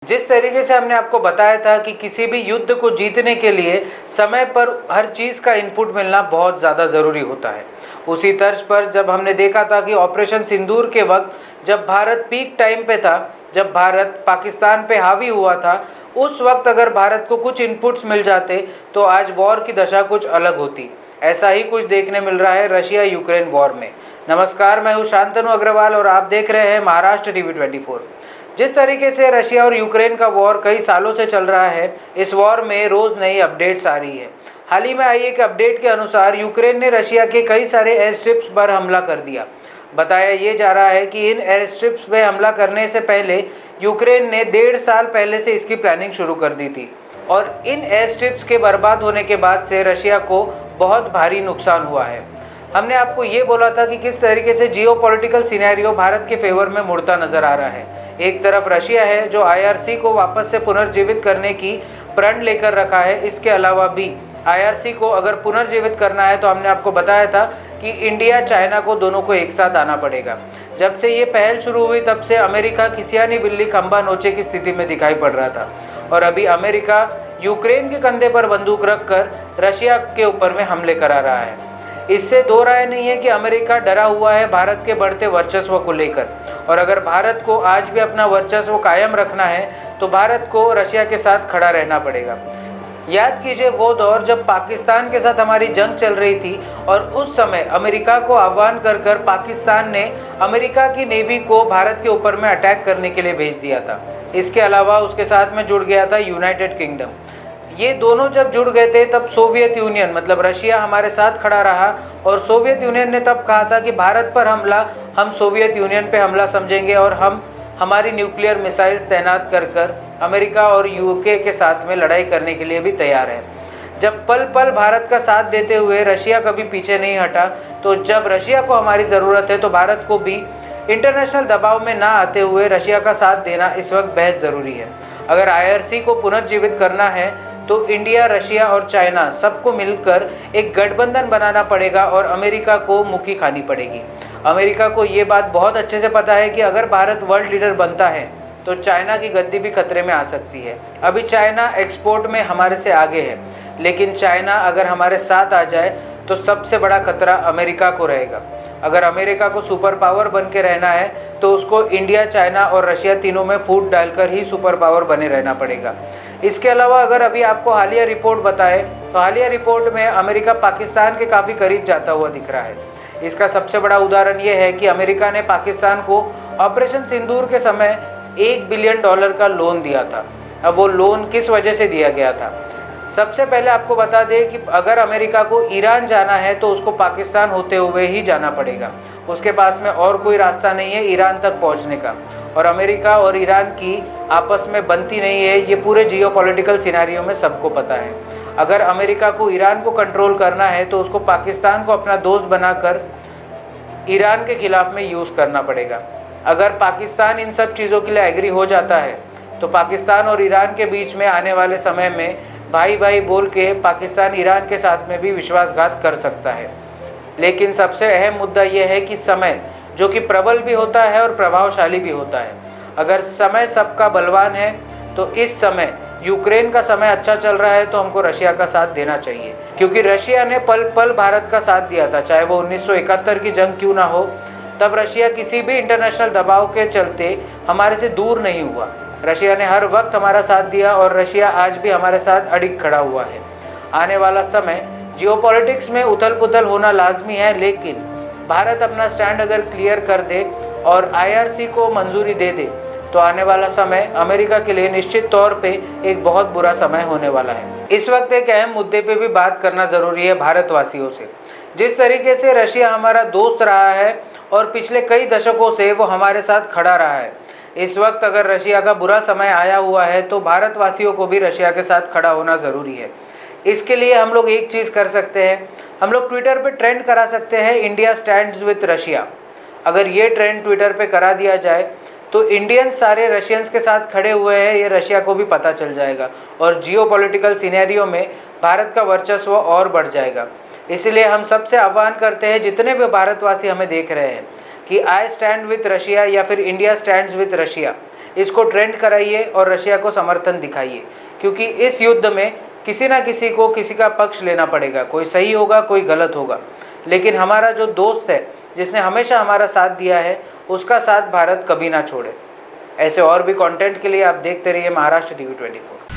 जिस तरीके से हमने आपको बताया था कि किसी भी युद्ध को जीतने के लिए समय पर हर चीज़ का इनपुट मिलना बहुत ज़्यादा ज़रूरी होता है। उसी तर्ज पर जब हमने देखा था कि ऑपरेशन सिंदूर के वक्त जब भारत पीक टाइम पे था, जब भारत पाकिस्तान पे हावी हुआ था, उस वक्त अगर भारत को कुछ इनपुट्स मिल जाते तो आज वॉर की दशा कुछ अलग होती। ऐसा ही कुछ देखने मिल रहा है रशिया यूक्रेन वॉर में। नमस्कार, मैं हूँ शांतनु अग्रवाल और आप देख रहे हैं महाराष्ट्र टीवी 24। जिस तरीके से रशिया और यूक्रेन का वॉर कई सालों से चल रहा है, इस वॉर में रोज़ नई अपडेट्स आ रही है। हाल ही में आई एक अपडेट के अनुसार यूक्रेन ने रशिया के कई सारे एयर स्ट्रिप्स पर हमला कर दिया। बताया ये जा रहा है कि इन एयर स्ट्रिप्स पर हमला करने से पहले यूक्रेन ने 1.5 साल पहले से इसकी प्लानिंग शुरू कर दी थी और इन एयर स्ट्रिप्स के बर्बाद होने के बाद से रशिया को बहुत भारी नुकसान हुआ है। हमने आपको ये बोला था कि किस तरीके से जियोपॉलिटिकल सिनेरियो भारत के फेवर में मुड़ता नजर आ रहा है। एक तरफ रशिया है जो आईआरसी को वापस से पुनर्जीवित करने की प्रण लेकर रखा है। इसके अलावा भी आईआरसी को अगर पुनर्जीवित करना है तो हमने आपको बताया था कि इंडिया चाइना को दोनों को एक साथ आना पड़ेगा। जब से ये पहल शुरू हुई तब से अमेरिका खिसियानी बिल्ली खंबा नोचे की स्थिति में दिखाई पड़ रहा था और अभी अमेरिका यूक्रेन के कंधे पर बंदूक रखकर रशिया के ऊपर में हमले करा रहा है। इससे दो राय नहीं है कि अमेरिका डरा हुआ है भारत के बढ़ते वर्चस्व को लेकर और अगर भारत को आज भी अपना वर्चस्व कायम रखना है तो भारत को रशिया के साथ खड़ा रहना पड़ेगा। याद कीजिए वो दौर जब पाकिस्तान के साथ हमारी जंग चल रही थी और उस समय अमेरिका को आह्वान कर पाकिस्तान ने अमेरिका की नेवी को भारत के ऊपर में अटैक करने के लिए भेज दिया था। इसके अलावा उसके साथ में जुड़ गया था यूनाइटेड किंगडम। ये दोनों जब जुड़ गए थे तब सोवियत यूनियन मतलब रशिया हमारे साथ खड़ा रहा और सोवियत यूनियन ने तब कहा था कि भारत पर हमला हम सोवियत यूनियन पे हमला समझेंगे और हम हमारी न्यूक्लियर मिसाइल्स तैनात कर अमेरिका और यूके के साथ में लड़ाई करने के लिए भी तैयार है। जब पल पल भारत का साथ देते हुए रशिया कभी पीछे नहीं हटा, तो जब रशिया को हमारी ज़रूरत है तो भारत को भी इंटरनेशनल दबाव में ना आते हुए रशिया का साथ देना इस वक्त बेहद ज़रूरी है। अगर आईआरसी को पुनर्जीवित करना है तो इंडिया, रशिया और चाइना सबको मिलकर एक गठबंधन बनाना पड़ेगा और अमेरिका को मुक्की खानी पड़ेगी। अमेरिका को ये बात बहुत अच्छे से पता है कि अगर भारत वर्ल्ड लीडर बनता है तो चाइना की गद्दी भी खतरे में आ सकती है। अभी चाइना एक्सपोर्ट में हमारे से आगे है, लेकिन चाइना अगर हमारे साथ आ जाए तो सबसे बड़ा खतरा अमेरिका को रहेगा। अगर अमेरिका को सुपर पावर बन के रहना है तो उसको इंडिया, चाइना और रशिया तीनों में फूट डालकर ही सुपर पावर बने रहना पड़ेगा। इसके अलावा अगर अभी आपको हालिया रिपोर्ट बताए तो हालिया रिपोर्ट में अमेरिका पाकिस्तान के काफ़ी करीब जाता हुआ दिख रहा है। इसका सबसे बड़ा उदाहरण ये है कि अमेरिका ने पाकिस्तान को ऑपरेशन सिंदूर के समय $1 बिलियन का लोन दिया था। अब वो लोन किस वजह से दिया गया था? सबसे पहले आपको बता दें कि अगर अमेरिका को ईरान जाना है तो उसको पाकिस्तान होते हुए ही जाना पड़ेगा। उसके पास में और कोई रास्ता नहीं है ईरान तक पहुंचने का और अमेरिका और ईरान की आपस में बनती नहीं है। ये पूरे जियोपॉलिटिकल सिनेरियो में सबको पता है। अगर अमेरिका को ईरान को कंट्रोल करना है तो उसको पाकिस्तान को अपना दोस्त बनाकर ईरान के खिलाफ में यूज़ करना पड़ेगा। अगर पाकिस्तान इन सब चीज़ों के लिए एग्री हो जाता है तो पाकिस्तान और ईरान के बीच में आने वाले समय में भाई भाई बोल के पाकिस्तान ईरान के साथ में भी विश्वासघात कर सकता है। लेकिन सबसे अहम मुद्दा यह है कि समय जो कि प्रबल भी होता है और प्रभावशाली भी होता है। अगर समय सबका बलवान है तो इस समय यूक्रेन का समय अच्छा चल रहा है तो हमको रशिया का साथ देना चाहिए, क्योंकि रशिया ने पल पल भारत का साथ दिया था। चाहे वो 1971 की जंग क्यों ना हो, तब रशिया किसी भी इंटरनेशनल दबाव के चलते हमारे से दूर नहीं हुआ। रशिया ने हर वक्त हमारा साथ दिया और रशिया आज भी हमारे साथ अडिग खड़ा हुआ है। आने वाला समय जियोपॉलिटिक्स में उथल पुथल होना लाजमी है, लेकिन भारत अपना स्टैंड अगर क्लियर कर दे और आईआरसी को मंजूरी दे दे तो आने वाला समय अमेरिका के लिए निश्चित तौर पे एक बहुत बुरा समय होने वाला है। इस वक्त एक अहम मुद्दे पे भी बात करना ज़रूरी है भारतवासियों से। जिस तरीके से रशिया हमारा दोस्त रहा है और पिछले कई दशकों से वो हमारे साथ खड़ा रहा है, इस वक्त अगर रशिया का बुरा समय आया हुआ है तो भारतवासियों को भी रशिया के साथ खड़ा होना ज़रूरी है। इसके लिए हम लोग एक चीज़ कर सकते हैं, हम लोग ट्विटर पे ट्रेंड करा सकते हैं इंडिया स्टैंड्स विथ रशिया। अगर ये ट्रेंड ट्विटर पे करा दिया जाए तो इंडियंस सारे रशियंस के साथ खड़े हुए हैं, ये रशिया को भी पता चल जाएगा और जियोपॉलिटिकल सिनेरियो में भारत का वर्चस्व और बढ़ जाएगा। इसलिए हम सबसे आह्वान करते हैं, जितने भी भारतवासी हमें देख रहे हैं, कि आई स्टैंड विथ रशिया या फिर इंडिया स्टैंड्स विथ रशिया, इसको ट्रेंड कराइए और रशिया को समर्थन दिखाइए, क्योंकि इस युद्ध में किसी ना किसी को किसी का पक्ष लेना पड़ेगा, कोई सही होगा कोई गलत होगा, लेकिन हमारा जो दोस्त है जिसने हमेशा हमारा साथ दिया है उसका साथ भारत कभी ना छोड़े। ऐसे और भी कंटेंट के लिए आप देखते रहिए महाराष्ट्र टीवी 24।